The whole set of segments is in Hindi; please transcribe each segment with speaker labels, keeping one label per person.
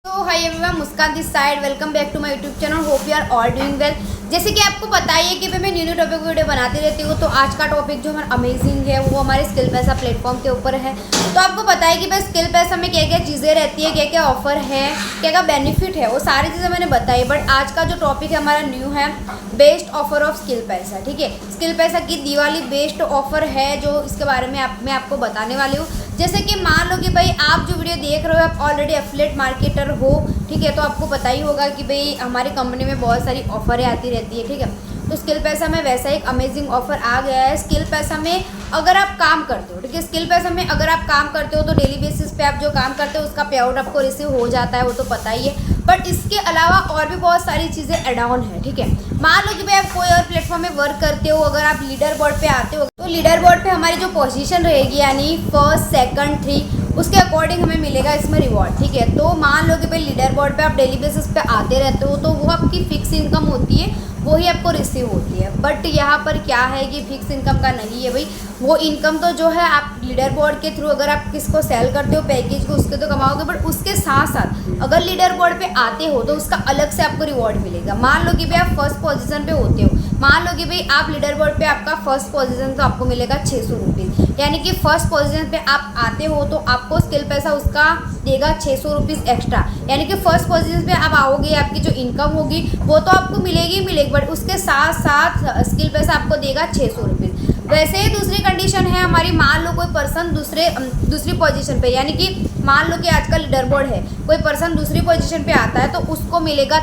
Speaker 1: तो hi everyone, Muskan this side. Welcome back to my YouTube channel. Hope you are all doing well. जैसे कि आपको पता ही है कि मैं न्यू टॉपिक वीडियो बनाती रहती हूँ। तो आज का टॉपिक जो हमारा अमेजिंग है वो हमारे स्किल पैसा प्लेटफॉर्म के ऊपर है। तो आपको पता है कि भाई स्किल पैसा में क्या क्या चीज़ें रहती है, क्या क्या ऑफर है, क्या क्या बेनिफिट है, वो सारी चीज़ें मैंने बताई। बट आज का जो टॉपिक है हमारा न्यू है, बेस्ट ऑफर ऑफ स्किल पैसा। ठीक है, स्किल पैसा की दिवाली बेस्ट ऑफर है जो इसके बारे में मैं आपको बताने वाली हूँ। जैसे कि मान लो कि भाई आप जो वीडियो देख रहे हो आप ऑलरेडी एफिलिएट मार्केटर हो, ठीक है, तो आपको पता ही होगा कि भाई हमारी कंपनी में बहुत सारी ऑफरें आती रहती है। ठीक है, तो स्किल पैसा में वैसा एक अमेजिंग ऑफर आ गया है। स्किल पैसा में अगर आप काम करते हो, ठीक है, स्किल पैसा में अगर आप काम करते हो तो डेली बेसिस पे आप जो काम करते हो उसका पे आउट आपको रिसीव हो जाता है, वो तो पता ही है। बट इसके अलावा और भी बहुत सारी चीज़ें एड ऑन है। ठीक है, मान लो कि भाई आप कोई और प्लेटफॉर्म में वर्क करते हो, अगर आप लीडर बोर्ड पे आते हो तो लीडर बोर्ड पे हमारी जो पोजीशन रहेगी यानी फर्स्ट सेकंड 3 उसके अकॉर्डिंग हमें मिलेगा इसमें रिवॉर्ड। ठीक है, तो मान लो कि भाई लीडर बोर्ड पे आप डेली बेसिस पे आते रहते हो तो वो आपकी फिक्स इनकम होती है, वही आपको रिसीव होती है। बट यहाँ पर क्या है कि फिक्स इनकम का नहीं है भाई। वो इनकम तो जो है आप लीडर बोर्ड के थ्रू अगर आप किसको सेल करते हो पैकेज को उसके तो कमाओगे, बट उसके साथ साथ अगर लीडर बोर्ड पे आते हो तो उसका अलग से आपको रिवॉर्ड मिलेगा। मान लो कि भाई आप फर्स्ट पोजीशन पे होते हो, मान लो कि भाई आप लीडर बोर्ड पे आपका फर्स्ट पोजीशन तो आपको मिलेगा 600 रुपीज़, यानी कि फर्स्ट पोजीशन पे आप आते हो तो आपको स्किल पैसा उसका देगा 600 रुपीज़ एक्स्ट्रा। यानी कि फर्स्ट पोजीशन पे आप आओगे, आपकी जो इनकम होगी वो तो आपको मिलेगी बट उसके साथ साथ स्किल पैसा आपको देगा 600 रुपीज़। वैसे ही दूसरी कंडीशन है हमारी, मान लो कोई पर्सन दूसरी पोजीशन पे, यानी कि मान लो कि आज का लीडर बोर्ड है, कोई पर्सन दूसरी पोजीशन पे आता है तो उसको मिलेगा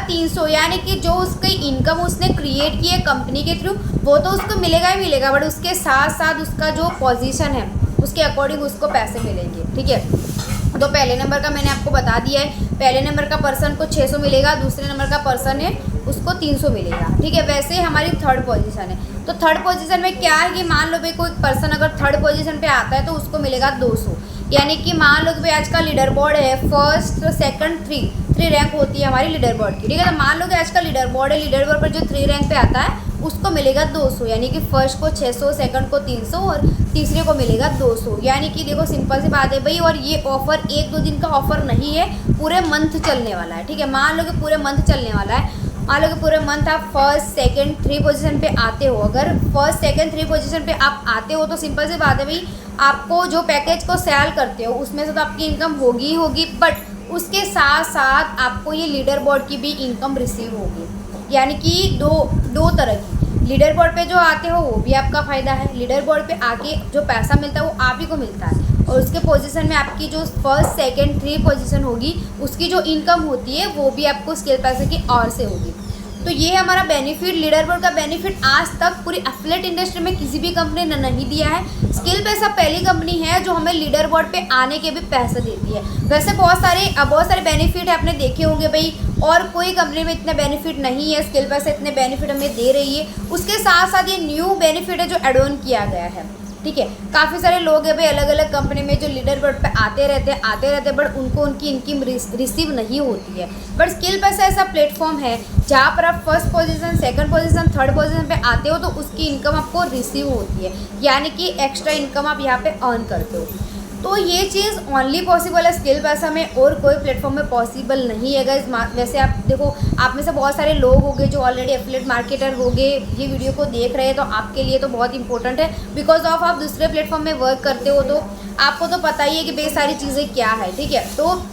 Speaker 1: 300, यानी कि जो उसकी इनकम उसने क्रिएट की है कंपनी के थ्रू वो तो उसको मिलेगा ही मिलेगा, बट उसके साथ साथ उसका जो पोजीशन है उसके अकॉर्डिंग उसको पैसे मिलेंगे। ठीक है, तो पहले नंबर का मैंने आपको बता दिया है, पहले नंबर का पर्सन को 600 मिलेगा, दूसरे नंबर का पर्सन है उसको 300 मिलेगा। ठीक है, वैसे हमारी थर्ड पोजीशन है, तो थर्ड पोजीशन में क्या है कि मान लो भाई कोई पर्सन अगर थर्ड पोजीशन पे आता है तो उसको मिलेगा 200, यानी कि मान लो कि भाई आज का लीडर बोर्ड है फर्स्ट सेकंड 3 रैंक होती है हमारी लीडर बोर्ड की। ठीक है, तो मान लो कि आज का लीडर बोर्ड है, लीडर बोर्ड पर जो 3 रैंक पे आता है उसको मिलेगा 200, यानी कि फर्स्ट को 600, सेकंड को 300 और तीसरे को मिलेगा 200। यानी कि देखो सिंपल सी बात है भाई, और ये ऑफर 1-2 दिन का ऑफर नहीं है, पूरे मंथ चलने वाला है। ठीक है, मान लो कि पूरे मंथ चलने वाला है, मान लो कि पूरे मंथ आप फर्स्ट सेकंड 3 पोजीशन पे आते हो, अगर फर्स्ट सेकंड 3 पोजीशन पे आप आते हो तो सिंपल सी बात है भाई, आपको जो पैकेज को सेल करते हो उसमें से तो आपकी इनकम होगी ही होगी, बट उसके साथ साथ आपको ये लीडर बोर्ड की भी इनकम रिसीव होगी। यानी कि दो तरह की, लीडर बोर्ड पे जो आते हो वो भी आपका फ़ायदा है, लीडर बोर्ड पे आके जो पैसा मिलता है वो आप ही को मिलता है, और उसके पोजीशन में आपकी जो फर्स्ट सेकंड 3 पोजीशन होगी उसकी जो इनकम होती है वो भी आपको स्किल पैसे की और से होगी। तो ये हमारा बेनिफिट, लीडर बोर्ड का बेनिफिट आज तक पूरी एफिलिएट इंडस्ट्री में किसी भी कंपनी ने नहीं दिया है। स्किल पैसा पहली कंपनी है जो हमें लीडर बोर्ड पे आने के भी पैसे देती है। वैसे बहुत सारे बेनिफिट है, आपने देखे होंगे भाई, और कोई कंपनी में इतना बेनिफिट नहीं है, स्किल पैसा इतने बेनिफिट हमें दे रही है। उसके साथ साथ ये न्यू बेनिफिट है जो एड ऑन किया गया है। ठीक है, काफ़ी सारे लोग हैं भाई अलग अलग कंपनी में जो लीडर बोर्ड पे आते रहते बट उनको उनकी इनकम रिसीव नहीं होती है। बट स्किल पैसा ऐसा प्लेटफॉर्म है जहाँ पर आप first position, second position, third position पे आते हो तो उसकी इनकम आपको रिसीव होती है, यानी कि एक्स्ट्रा इनकम आप यहाँ पे अर्न करते हो। तो ये चीज़ ओनली पॉसिबल है स्किल पैसा में, और कोई प्लेटफॉर्म में पॉसिबल नहीं है गाइस। वैसे आप देखो, आप में से बहुत सारे लोग होंगे जो ऑलरेडी एफिलिएट मार्केटर होंगे, ये वीडियो को देख रहे हैं, तो आपके लिए तो बहुत इंपॉर्टेंट है, बिकॉज ऑफ आप दूसरे प्लेटफॉर्म में वर्क करते हो तो आपको तो पता ही है कि बेस सारी चीज़ें क्या है। ठीक है, तो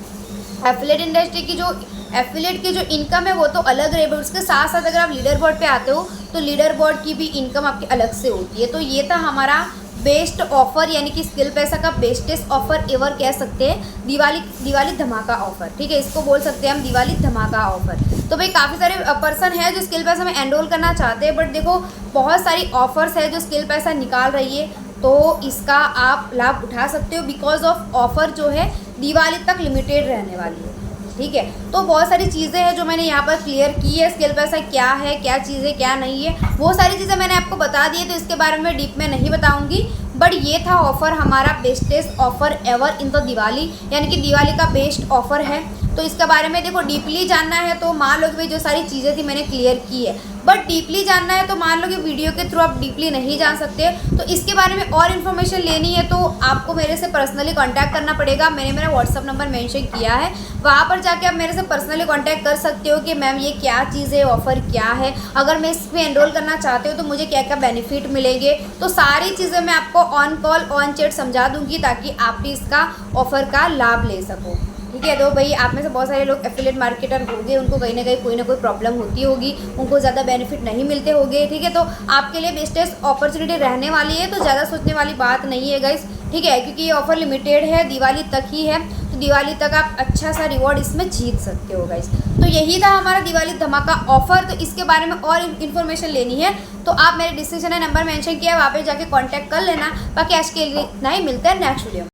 Speaker 1: एफिलिएट इंडस्ट्री की जो एफिलिएट की जो इनकम है वो तो अलग रहे, बट उसके साथ साथ अगर आप लीडर बोर्ड पे आते हो तो लीडर बोर्ड की भी इनकम आपकी अलग से होती है। तो ये था हमारा बेस्ट ऑफर, यानी कि स्किल पैसा का बेस्टेस्ट ऑफर एवर कह सकते हैं, दिवाली धमाका ऑफर। ठीक है, इसको बोल सकते हैं हम दिवाली धमाका ऑफर। तो भाई काफ़ी सारे पर्सन है जो स्किल पैसा में एनरोल करना चाहते हैं, बट देखो बहुत सारी ऑफर्स है जो स्किल पैसा निकाल रही है, तो इसका आप लाभ उठा सकते हो, बिकॉज ऑफ ऑफर जो है दिवाली तक लिमिटेड रहने वाली है। ठीक है, तो बहुत सारी चीज़ें हैं जो मैंने यहाँ पर क्लियर की है, स्किल पैसा क्या है, क्या चीज़ें क्या नहीं है, वो सारी चीज़ें मैंने आपको बता दी है, तो इसके बारे में डीप में नहीं बताऊँगी। बट ये था ऑफ़र, हमारा bestest offer ever in the Diwali, यानी कि दिवाली का बेस्ट ऑफ़र है। तो इसके बारे में देखो डीपली जानना है तो मान लो कि भाई जो सारी चीज़ें थी मैंने क्लियर की है, बट डीपली जानना है तो मान लो कि वीडियो के थ्रू आप डीपली नहीं जान सकते, तो इसके बारे में और इन्फॉर्मेशन लेनी है तो आपको मेरे से पर्सनली कांटेक्ट करना पड़ेगा। मैंने मेरा व्हाट्सअप नंबर मेंशन किया है, वहाँ पर जाके आप मेरे से पर्सनली कांटेक्ट कर सकते हो कि मैम ये क्या चीज़ है, ऑफ़र क्या है, अगर मैं इसमें एनरोल करना चाहते हो तो मुझे क्या क्या बेनिफिट मिलेंगे। तो सारी चीज़ें मैं आपको ऑन कॉल ऑन चैट समझा दूँगी ताकि आप भी इसका ऑफ़र का लाभ ले सको। ठीक है, तो भाई आप में से बहुत सारे लोग एफिलिएट मार्केटर होंगे, उनको कहीं ना कहीं कोई ना कोई प्रॉब्लम होती होगी, उनको ज़्यादा बेनिफिट नहीं मिलते होंगे। ठीक है, तो आपके लिए बेस्टेस्ट अपॉर्चुनिटी रहने वाली है, तो ज़्यादा सोचने वाली बात नहीं है गाइस। ठीक है, क्योंकि ये ऑफ़र लिमिटेड है, दिवाली तक ही है, तो दिवाली तक आप अच्छा सा रिवॉर्ड इसमें जीत सकते हो गाइस। तो यही था हमारा दिवाली धमाका ऑफर। तो इसके बारे में और इन्फॉर्मेशन लेनी है तो आप मेरे डिस्क्रिप्शन में नंबर मेंशन किया है, वहाँ पे जाके कांटेक्ट कर लेना। बाकी आज के लिए इतना ही, मिलते हैं नेक्स्ट वीडियो में।